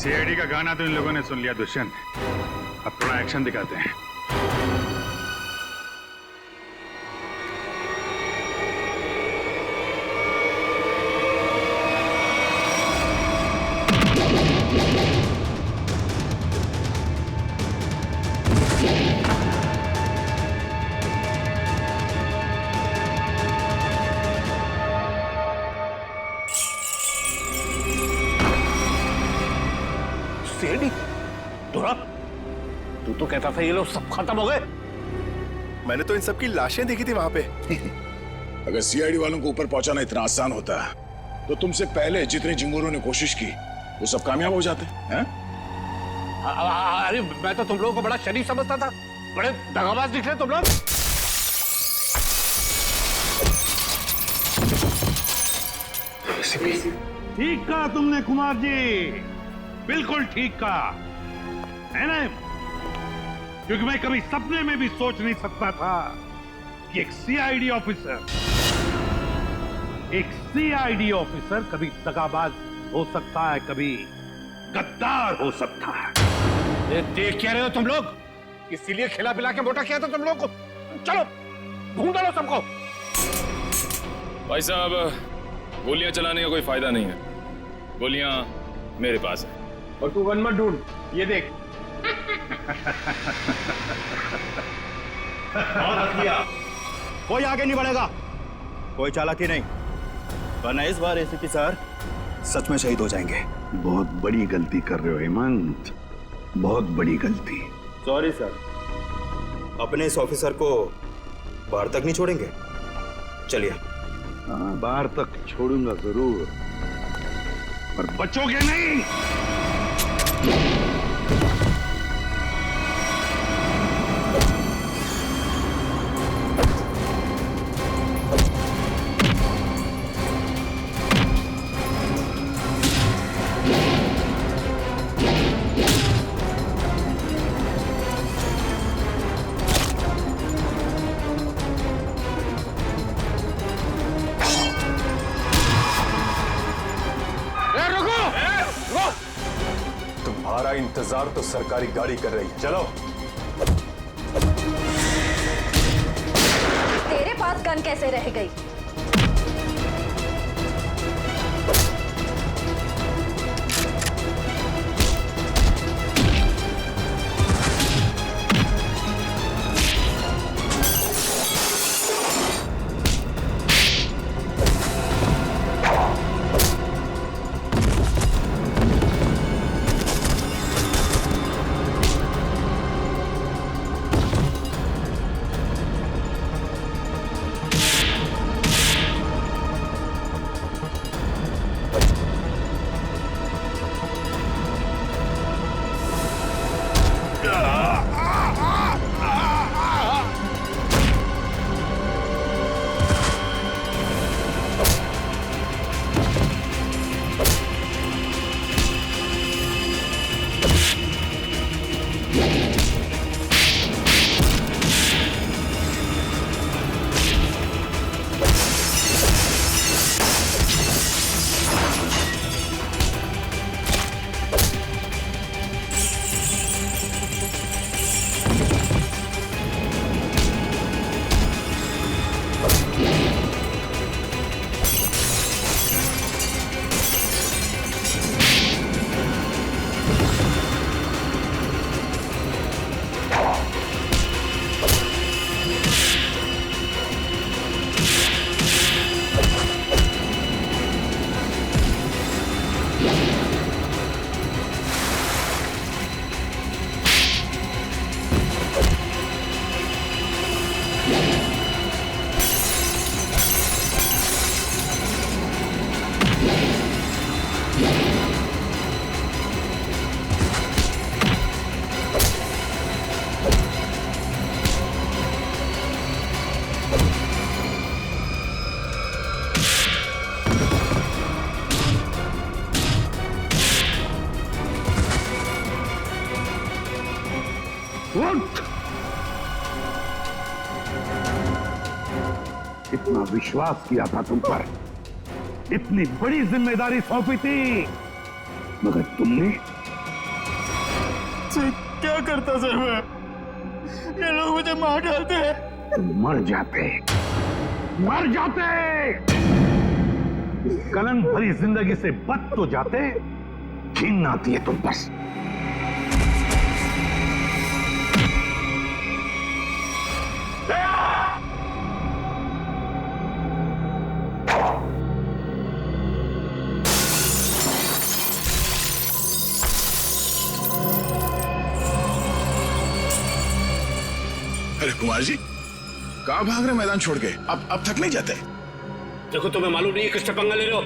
CID का गाना तो इन लोगों ने सुन लिया दुष्यंत। अब थोड़ा एक्शन दिखाते हैं। सीआईडी धुरा, तू तो कहता था ये लोग सब खत्म हो गए। मैंने तो इन सब की लाशें देखी थी वहां पे। अगर सीआईडी वालों को ऊपर पहुंचाना इतना आसान होता तो तुमसे पहले जितने जिंगूरों ने कोशिश की वो सब कामयाब हो जाते हैं। अरे मैं तो तुम लोगों को बड़ा शरीफ समझता था, बड़े दगाबाज दिख रहे तुम लोग। ठीक कहा तुमने कुमार जी, बिल्कुल ठीक कहा है ना, क्योंकि मैं कभी सपने में भी सोच नहीं सकता था कि एक सीआईडी ऑफिसर कभी दगाबाज हो सकता है, कभी गद्दार हो सकता है। ये देख क्या रहे हो तुम लोग? इसीलिए खिला पिला के मोटा किया था तुम लोग को। चलो ढूंढ लो सबको। भाई साहब, गोलियां चलाने का कोई फायदा नहीं है, गोलियां मेरे पास है। और तू गन मत ढूंढ, ये देख। कोई आगे नहीं बढ़ेगा, कोई चालाकी नहीं, वरना इस बार एसीपी सर सच में शहीद हो जाएंगे। बहुत बड़ी गलती कर रहे हो हेमंत, बहुत बड़ी गलती। सॉरी सर, अपने इस ऑफिसर को बाहर तक नहीं छोड़ेंगे। चलिए। हाँ, बाहर तक छोड़ूंगा जरूर, पर बचोगे नहीं। तुम्हारा इंतजार तो सरकारी गाड़ी कर रही है, चलो। तेरे पास गन कैसे रह गई? उठ! इतना विश्वास किया था तुम पर, इतनी बड़ी जिम्मेदारी सौंपी थी, मगर तुमने सर, क्या करता सर मैं? ये लोग मुझे मार डालते हैं। मर जाते, मर जाते। कलंक भरी जिंदगी से बच तो जाते, घिन आती है तुम बस। अरे कुमार जी, कहाँ भाग रहे मैदान छोड़ के? अब थक नहीं जाते? देखो, तुम्हें मालूम नहीं है किससे पंगा ले रहे हो?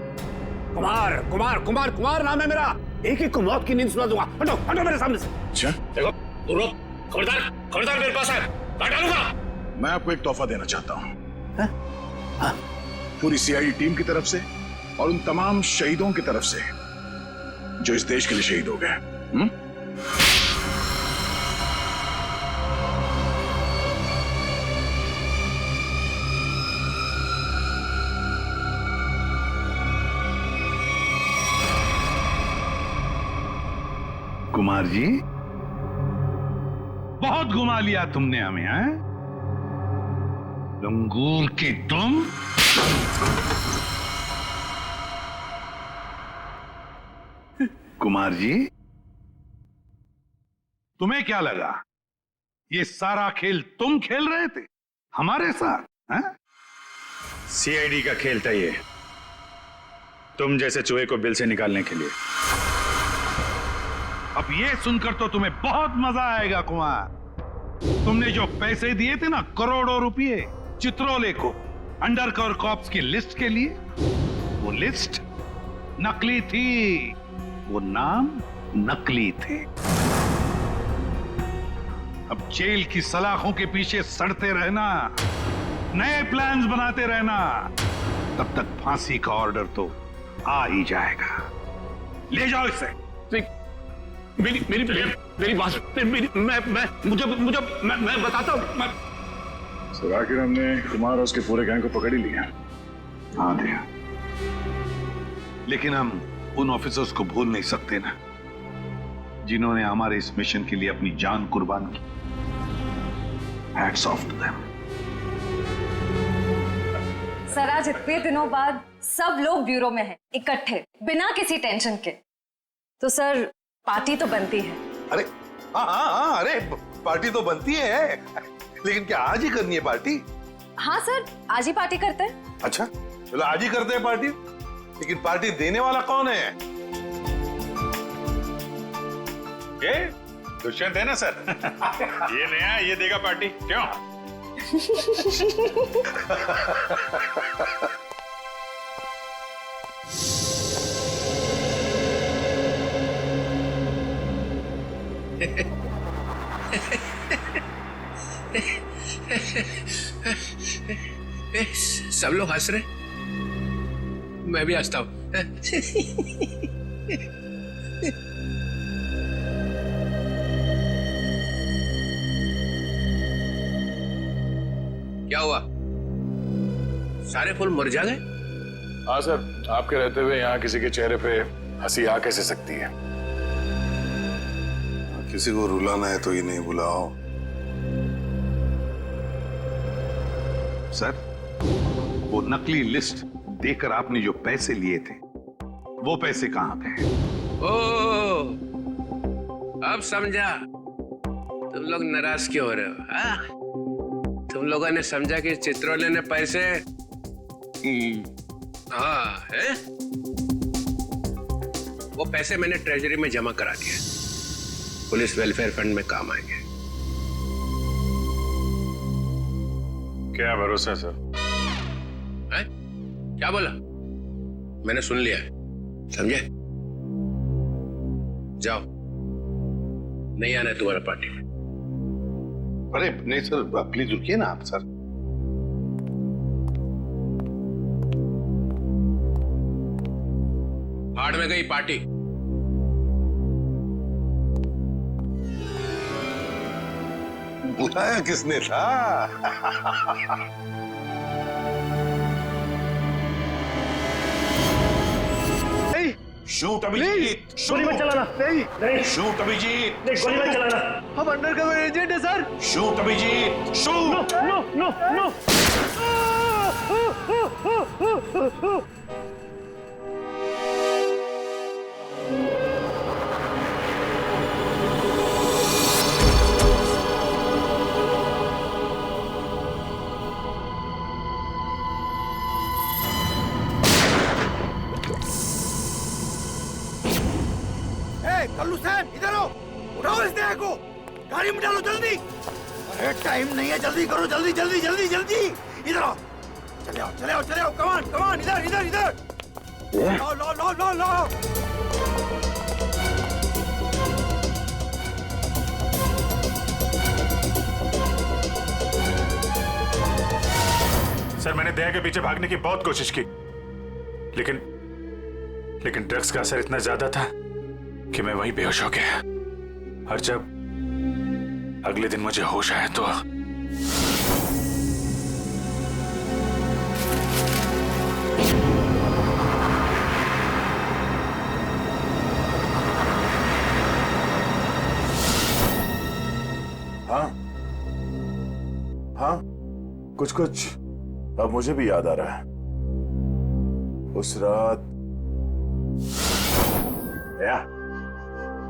कुमार कुमार कुमार कुमार नाम है मेरा। एक एक को मौत की नींद सुना दूंगा। हटो हटो मेरे सामने से। अच्छा, देखो, तुम लोग खबरदार खबरदार, मेरे पास है, काट डालूंगा। मैं आपको एक तोहफा देना चाहता हूँ। पूरी सीआईडी टीम की तरफ से और उन तमाम शहीदों की तरफ से जो इस देश के लिए शहीद हो गए। कुमार जी, बहुत घुमा लिया तुमने हमें, हैं? लंगूर की तुम। कुमार जी, तुम्हें क्या लगा ये सारा खेल तुम खेल रहे थे हमारे साथ, हैं? सीआईडी का खेल था ये, तुम जैसे चूहे को बिल से निकालने के लिए। अब ये सुनकर तो तुम्हें बहुत मजा आएगा कुमार। तुमने जो पैसे दिए थे ना, करोड़ों रुपए चित्रोले को अंडरकवर कॉप्स की लिस्ट के लिए, वो लिस्ट नकली थी, वो नाम नकली थे। अब जेल की सलाखों के पीछे सड़ते रहना, नए प्लान्स बनाते रहना, तब तक फांसी का ऑर्डर तो आ ही जाएगा। ले जाओ इसे। मेरी मेरी मेरी बात, मैं बताता हूँ। सर, आखिर हमने कुमार और उसके पूरे गैंग को पकड़ ही लिया। हाँ दिया, लेकिन हम उन ऑफिसर्स को भूल नहीं सकते ना, जिन्होंने हमारे इस मिशन के लिए अपनी जान कुर्बान की। Hats off to them. Sir, आज इतने दिनों बाद सब लोग ब्यूरो में हैं, इकट्ठे, बिना किसी टेंशन के। तो सर, पार्टी तो बनती है। अरे हाँ, अरे पार्टी तो बनती है, लेकिन क्या आज ही करनी है पार्टी? हाँ सर, आज ही पार्टी करते हैं। अच्छा, चलो आज ही करते हैं पार्टी, लेकिन पार्टी देने वाला कौन है? ये दुष्यंत है ना सर। ये नया, ये देगा पार्टी, क्यों? सब लोग हंस रहे, मैं भी हंसता हूं। क्या हुआ? सारे फूल मुरझा गए? हाँ सर, आपके रहते हुए यहाँ किसी के चेहरे पे हंसी आ कैसे सकती है? किसी को रुलाना है तो ये नहीं बुलाओ। सर, वो नकली लिस्ट देकर आपने जो पैसे लिए थे, वो पैसे कहां गए? ओ, अब समझा तुम लोग नाराज क्यों हो रहे हो? हाँ, तुम लोगों ने समझा कि चित्रोले ने पैसे हाँ है, वो पैसे मैंने ट्रेजरी में जमा करा दिए, पुलिस वेलफेयर फंड में काम आएंगे। क्या भरोसा सर? है? क्या बोला? मैंने सुन लिया, समझे? जाओ, नहीं आना है तुम्हारा पार्टी में। अरे नहीं सर, प्लीज रुकिए ना आप सर। हाड़ में गई पार्टी। बुलाया किसने था? शूट अभिजीत, गोली मत चलाना। नहीं नहीं शूट अभिजीत, गोली मत चलाना। हम अंडरकवर एजेंट है sir. Shoot Abhijeet, shoot. No no no. Kallu सैन इधर आओ, उठाओ इस देह को, गाड़ी में डालो जल्दी। अरे टाइम नहीं है, जल्दी करो, जल्दी जल्दी जल्दी जल्दी। इधर आओ, चले आओ चले आओ चले आओ, कमान कमान, इधर इधर इधर। लो लो लो लो लो। सर मैंने दया के पीछे भागने की बहुत कोशिश की, लेकिन ड्रग्स का असर इतना ज्यादा था कि मैं वहीं बेहोश हो गया। और जब अगले दिन मुझे होश आया तो हाँ हाँ, कुछ कुछ अब मुझे भी याद आ रहा है। उस रात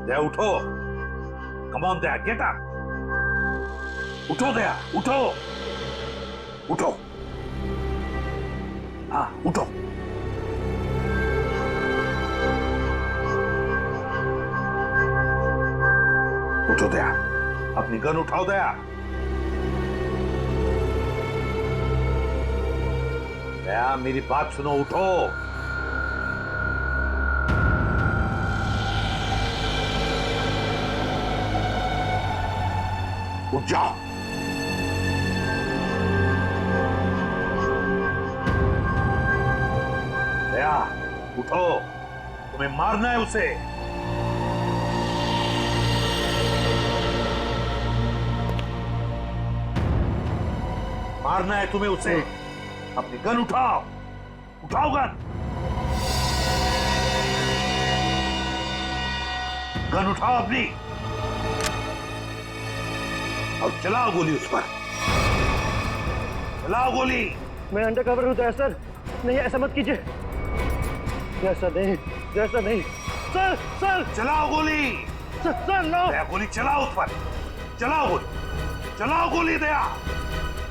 दया उठो, come on Daya, get up, उठो दया, उठो उठो, हाँ उठो। उठो दया, अपनी गन उठाओ दया। दया मेरी बात सुनो, उठो। उठ जाओ। दया उठो, तुम्हें मारना है उसे। मारना है तुम्हें उसे। अपनी गन उठाओ, उठाओ गन, गन उठाओ अपनी और चलाओ गोली उस पर, चलाओ गोली। मैं अंडरकवर हूँ सर, नहीं ऐसा मत कीजिए। ऐसा नहीं, ऐसा नहीं सर। सर चलाओ गोली। Sir no. दया गोली चलाओ उस पर, चलाओ गोली, चलाओ गोली। Daya,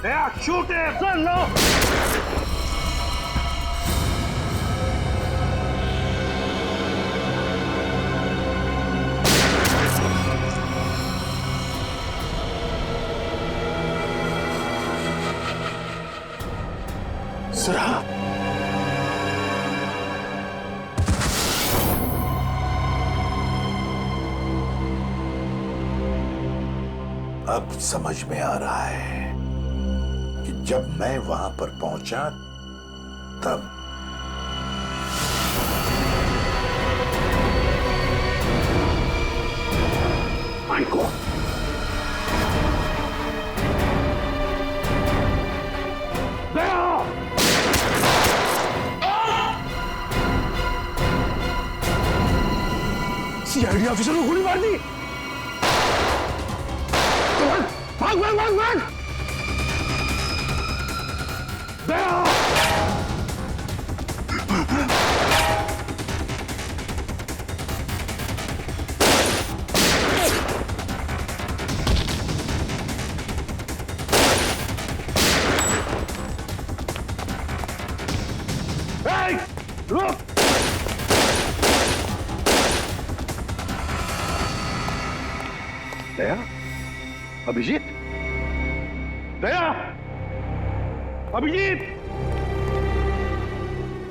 Daya shoot him. Sir no. सरा, अब समझ में आ रहा है कि जब मैं वहां पर पहुंचा तब माय गॉड, सीआईडी ऑफिसर को गोली मार दी। भाग भाग भाग भाग। दया रुक। दया, अभिजीत, दया, अभिजीत,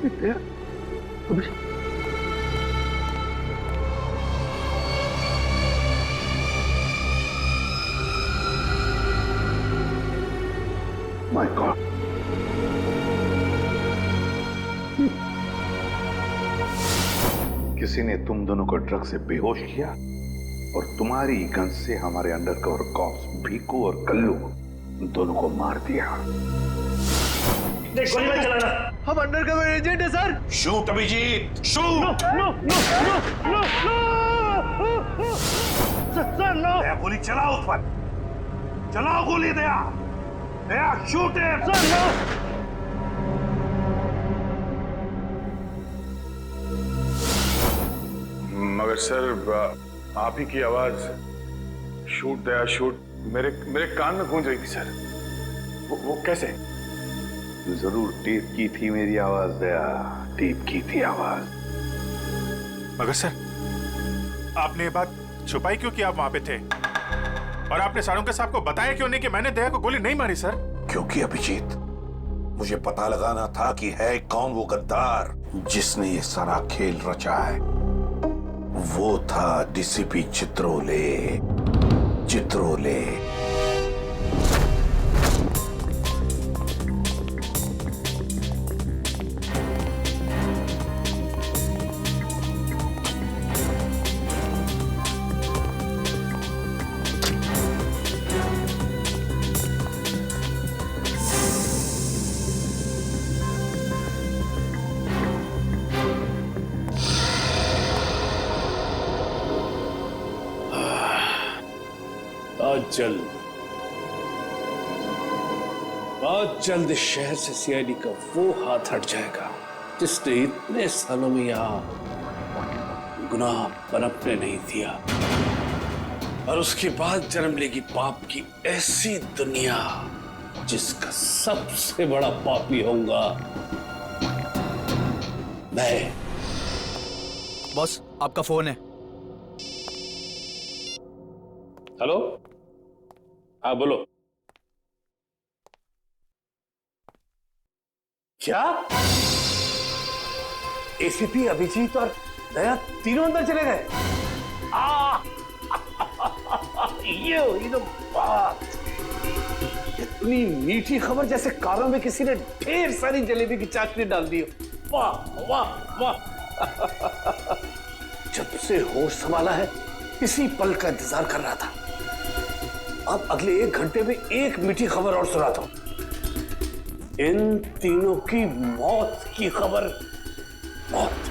दया, अभिजीत। माय गॉड, किसी ने तुम दोनों को ड्रग से बेहोश किया और तुम्हारी गन से हमारे अंडरकवर कॉप्स भीकू और कल्लू दोनों को मार दिया। गोली मत चलाना। हम अंडर कवर एजेंट है sir. Shoot Abhijeet, shoot. No no no no no sir no. Daya गोली चलाओ उस पर, चलाओ गोली। दया दया शूट है सर। नो। मगर सर आप ही की आवाज शूट दया शूट मेरे कान में गूंज रही थी सर। वो कैसे? जरूर टेप की थी मेरी आवाज दया, टेप की थी आवाज। मगर सर, आपने ये बात छुपाई क्यों कि आप वहां पे थे? और आपने सारंग साहब को बताया क्यों नहीं कि मैंने दया को गोली नहीं मारी सर? क्योंकि अभिजीत, मुझे पता लगाना था कि है कौन वो गद्दार जिसने ये सारा खेल रचा है। वो था डीसीपी चित्रोले। चित्रोले। बहुत जल्द इस शहर से सीआईडी का वो हाथ हट जाएगा जिसने इतने सालों में यहाँ गुनाह पनपने नहीं दिया, और उसके बाद जन्म लेगी पाप की ऐसी दुनिया जिसका सबसे बड़ा पापी होऊंगा मैं। बॉस, आपका फोन है। हेलो, हाँ बोलो। क्या एसीपी अभिजीत और दया तीनों अंदर चले गए? ये हुई तो बात। इतनी मीठी खबर जैसे कारों में किसी ने ढेर सारी जलेबी की चाशनी डाल दी। वाह वाह वाह। जब से होश संभाला है इसी पल का इंतजार कर रहा था। अब अगले 1 घंटे में एक मीठी खबर और सुनाता हूं। इन तीनों की मौत की खबर। मौत।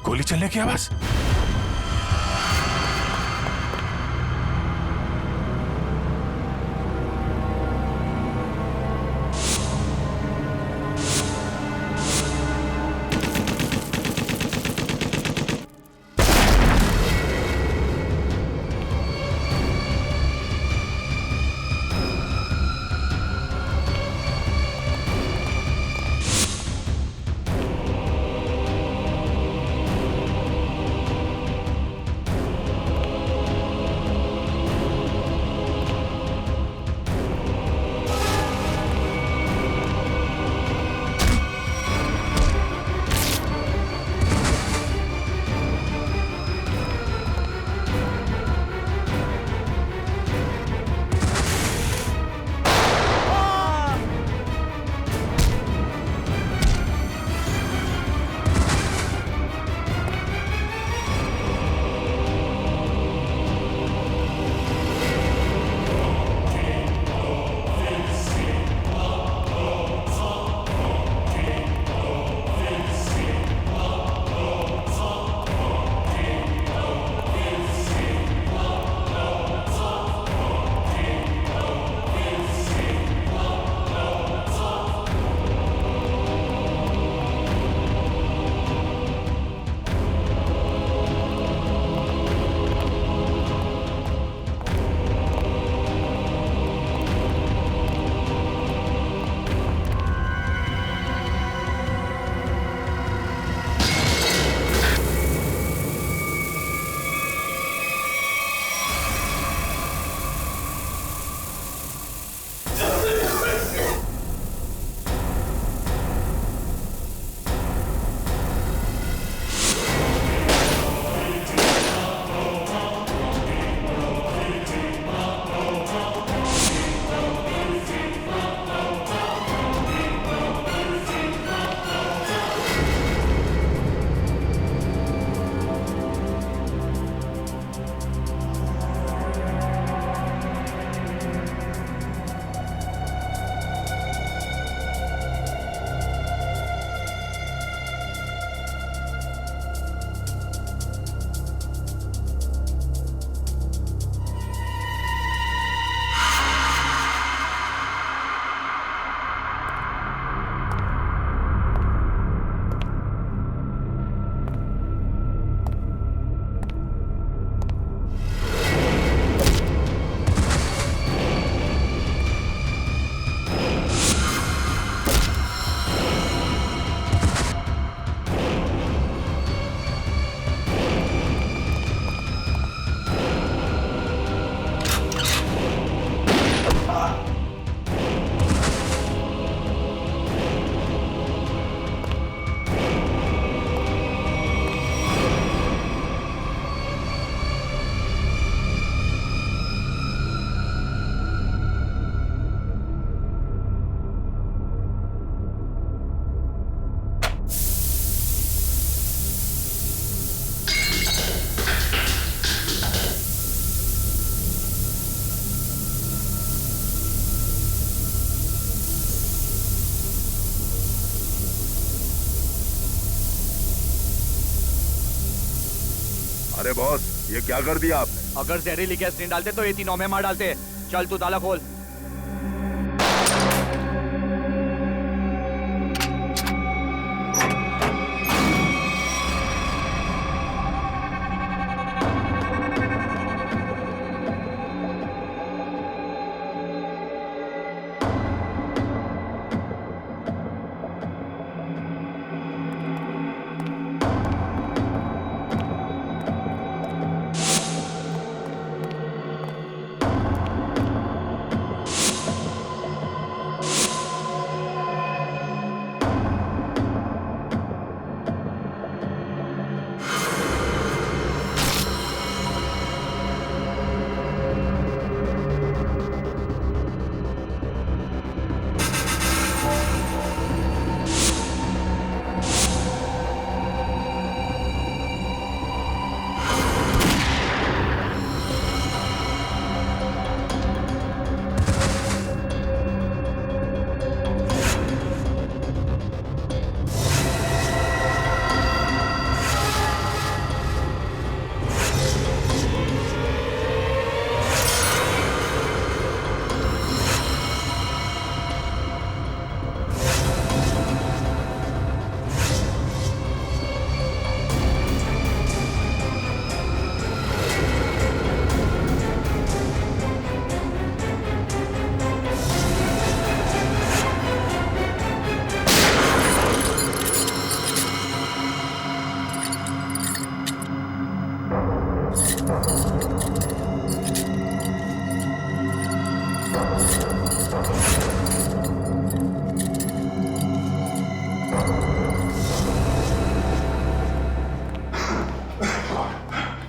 गोली चलने की आवाज। अरे बॉस, ये क्या कर दिया आपने? अगर जहरीली गैस नहीं डालते तो ये तीनों में मार डालते। चल तू ताला खोल।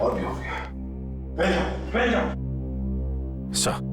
और भी हो गया। सर,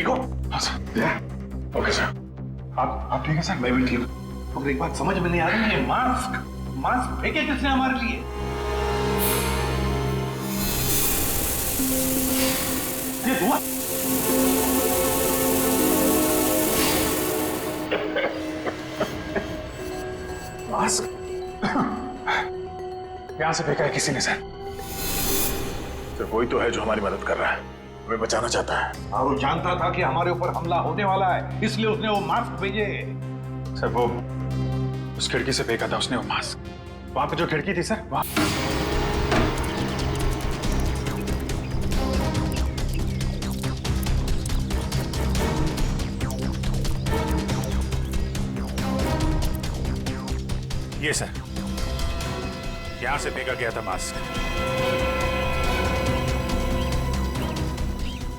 ठीक हो? हाँ सर। Okay sir. आप ठीक है सर? मैं भी ठीक हूँ। तो एक बात समझ में नहीं आ रही है, मास्क फेंके किसने हमारे लिए? ये हुआ मास्क यहां से फेंका है किसी ने सर। कोई तो है जो हमारी मदद कर रहा है, हमें बचाना चाहता है। और वो जानता था कि हमारे ऊपर हमला होने वाला है, इसलिए उसने वो मास्क भेजे। सर वो उस खिड़की से फेंका था उसने वो मास्क। वहां पे जो खिड़की थी सर, वहां। ये सर, यहां से फेंका गया था मास्क।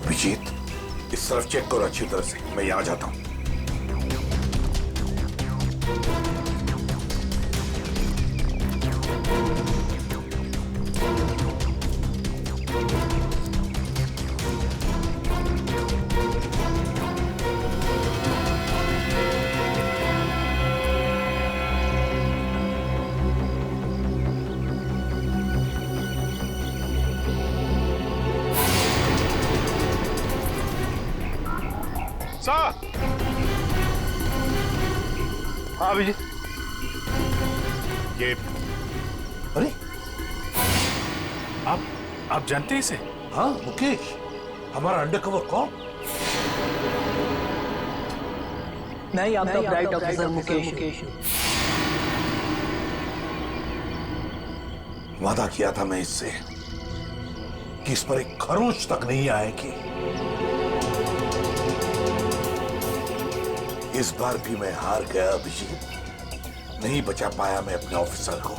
अभिजीत, इस तरफ चेक करो अच्छी तरह से, मैं यहां जाता हूं। हाँ अभिजीत, ये अरे आप जानते हैं इसे? हाँ मुकेश, हमारा अंडरकवर कौन? मैं आपका ब्राइट ऑफिसर मुकेश। वादा किया था मैं इससे कि इस पर एक खरोंच तक नहीं आएगी। इस बार भी मैं हार गया अभिजीत, नहीं बचा पाया मैं अपने ऑफिसर को।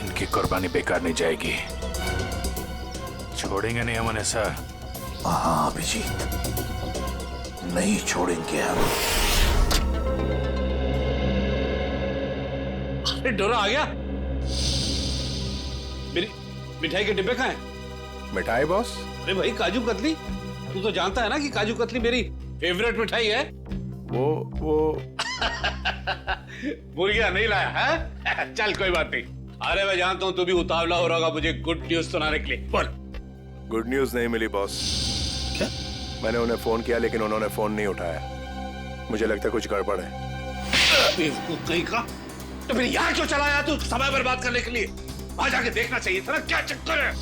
इनकी कुर्बानी बेकार नहीं जाएगी, छोड़ेंगे नहीं हम उन्हें सर। हाँ अभिजीत, नहीं छोड़ेंगे हम। अरे डोरा आ गया। मेरी मिठाई के डिब्बे कहाँ हैं? मिठाई बॉस? अरे भाई काजू कतली, तू तो जानता है ना कि काजू कतली मेरी फेवरेट मिठाई है। वो भूल गया, नहीं लाया है? चल कोई बात नहीं। अरे मैं जानता हूँ तू भी उतावला हो रहा होगा मुझे गुड न्यूज सुनाने के लिए। बोल। गुड न्यूज नहीं मिली बॉस। क्या? मैंने उन्हें फोन किया लेकिन उन्होंने फोन नहीं उठाया। मुझे लगता है कुछ गड़बड़ है। बेवकूफ कहीं का, तो फिर यहाँ क्यों चला आया तू समय बर्बाद करने के लिए? वहां जाके देखना चाहिए था ना क्या चक्कर है।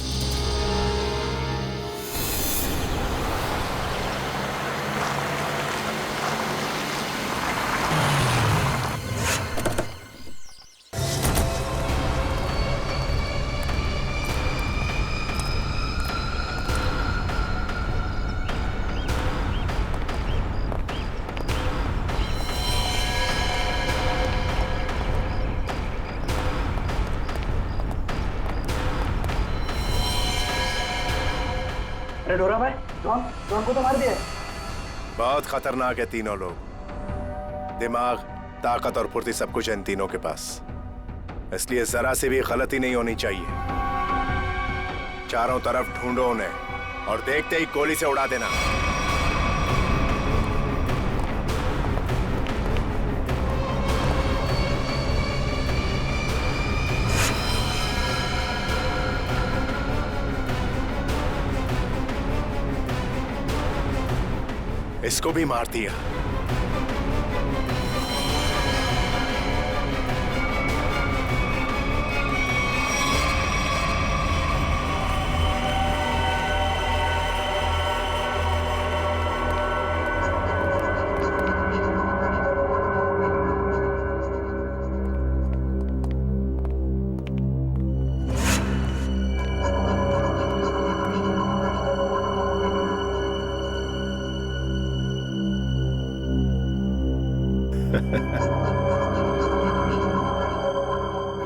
डोरा भाई, ड्रोन को तो मार दिया। बहुत खतरनाक है तीनों लोग। दिमाग, ताकत और फुर्ती सब कुछ है इन तीनों के पास, इसलिए जरा से भी गलती नहीं होनी चाहिए। चारों तरफ ढूंढो उन्हें और देखते ही गोली से उड़ा देना। इसको भी मार दिया।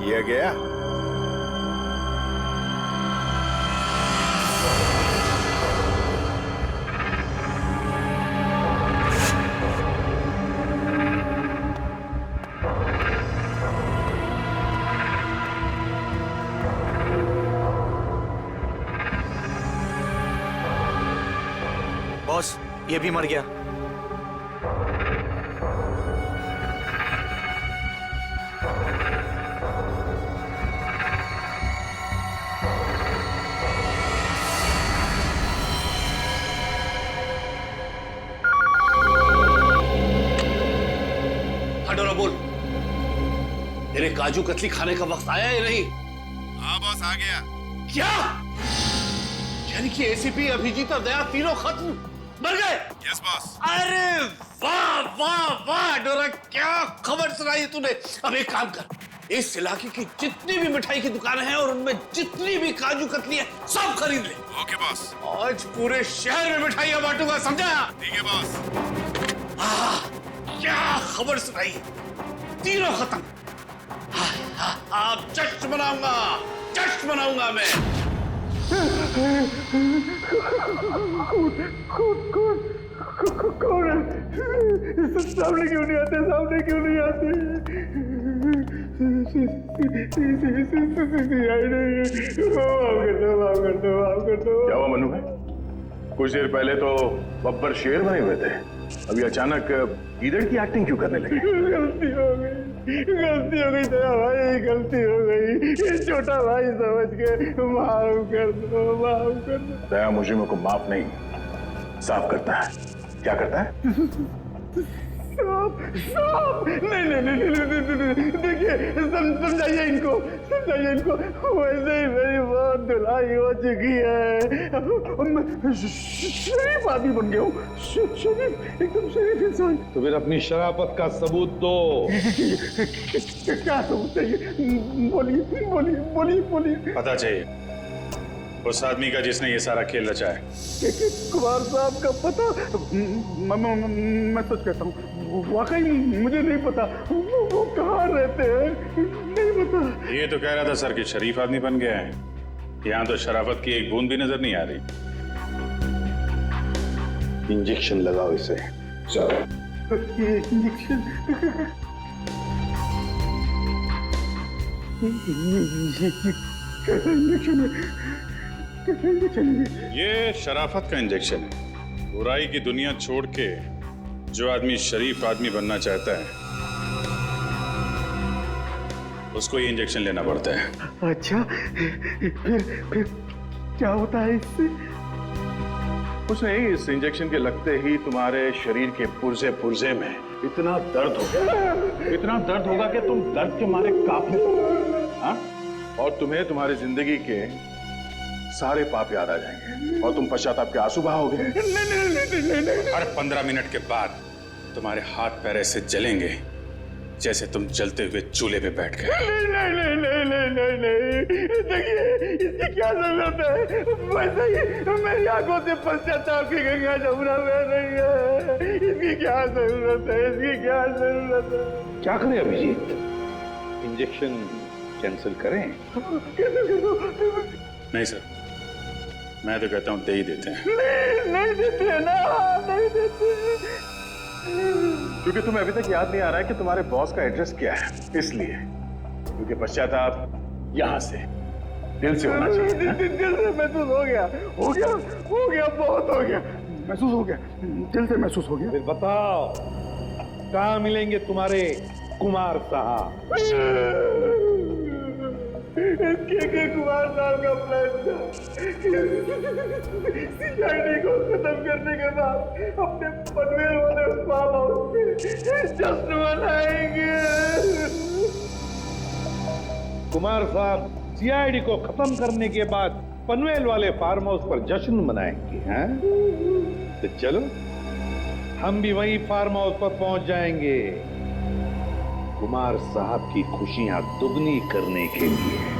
ये गया। बॉस, ये भी मर गया। डोरा बोल, तेरे काजू कतली खाने का वक्त आया या नहीं? हाँ बॉस, आ गया। क्या? यानी कि एसीपी, अभिजीत और दया तीनों खत्म, मर गए? Yes boss. अरे वाह वाह वाह डोरा, क्या खबर सुनाई तूने। अब एक काम कर, इस इलाके की जितनी भी मिठाई की दुकानें हैं और उनमें जितनी भी काजू कतली है सब खरीद ले। Okay boss. आज पूरे शहर में मिठाइयां बांटूंगा, समझा? ठीक है बॉस। क्या खबर सुनाई, तीनों खत्म। आप जश्न मनाऊंगा, जश्न मनाऊंगा मैं। कौन है? सामने क्यों नहीं आते? सामने क्यों नहीं आते? क्या हुआ मनु भाई? कुछ देर पहले तो बब्बर शेर बने हुए थे, अभी अचानक गीदड़ की एक्टिंग क्यों करने लगे? गलती हो गई दया भाई, गलती हो गई। छोटा भाई समझ के माफ कर दो, माफ कर दो। दया मुजरिमों को माफ नहीं, साफ करता है। क्या करता है? नहीं, देखिए समझाइए इनको, वैसे ही मेरी बहुत धुलाई हो चुकी है। मैं शरीफ आदमी बन गया हूँ, शरीफ, एकदम शरीफ इंसान। तो फिर अपनी शराफत का सबूत दो। क्या सबूत चाहिए? बोलिए। पता चाहिए उस आदमी का जिसने ये सारा खेल रचा है। कुमार साहब का पता? मैं सच कहता हूँ, वाकई मुझे नहीं पता। वो कहाँ रहते हैं, नहीं पता। ये तो कह रहा था सर कि शरीफ आदमी बन गया है। यहाँ तो शराफत की एक बूंद भी नजर नहीं आ रही। इंजेक्शन लगाओ इसे। चलो। इंजेक्शन ये शराफत का इंजेक्शन है। बुराई की दुनिया छोड़ के जो आदमी शरीफ आदमी बनना चाहता है उसको ये इंजेक्शन लेना पड़ता है। अच्छा, फिर क्या होता है इससे? कुछ नहीं, इस इंजेक्शन के लगते ही तुम्हारे शरीर के पुर्जे में इतना दर्द होगा कि तुम दर्द के मारे कांपने लगोगे। हाँ? और तुम्हें तुम्हारी जिंदगी के सारे पाप याद आ जाएंगे और तुम पश्चाताप के आंसू बहाओगे। हर 15 मिनट के बाद तुम्हारे हाथ पैर ऐसे जलेंगे जैसे तुम जलते हुए चूल्हे पे बैठ गए। नहीं, देखिए इसकी क्या जरूरत है? वैसे ही मेरी आंखों से पश्चाताप की गंगा जमुना बह रही है। इसकी क्या जरूरत है? क्या करें अभिजीत? इंजेक्शन कैंसिल करें? नहीं सर, मैं तो कहता हूँ दे ही देते हैं। नहीं देते ना, नहीं देते। क्योंकि तुम्हें अभी तक याद नहीं आ रहा है कि तुम्हारे बॉस का एड्रेस क्या है, इसलिए। क्योंकि पश्चाताप यहाँ से दिल से होना चाहिए। दिल से महसूस हो गया, बहुत हो गया, महसूस हो गया, दिल से महसूस हो गया। फिर बताओ कहाँ मिलेंगे तुम्हारे कुमार साहब? के कुमार साहब का फैसला सीआईडी को खत्म करने के बाद अपने पनवेल वाले फार्म हाउस पे जश्न मनाएंगे। कुमार साहब सीआईडी को खत्म करने के बाद पनवेल वाले फार्म हाउस पर जश्न मनाएंगे, हैं? तो चलो हम भी वही फार्म हाउस पर पहुंच जाएंगे कुमार साहब की खुशियां दुगनी करने के लिए।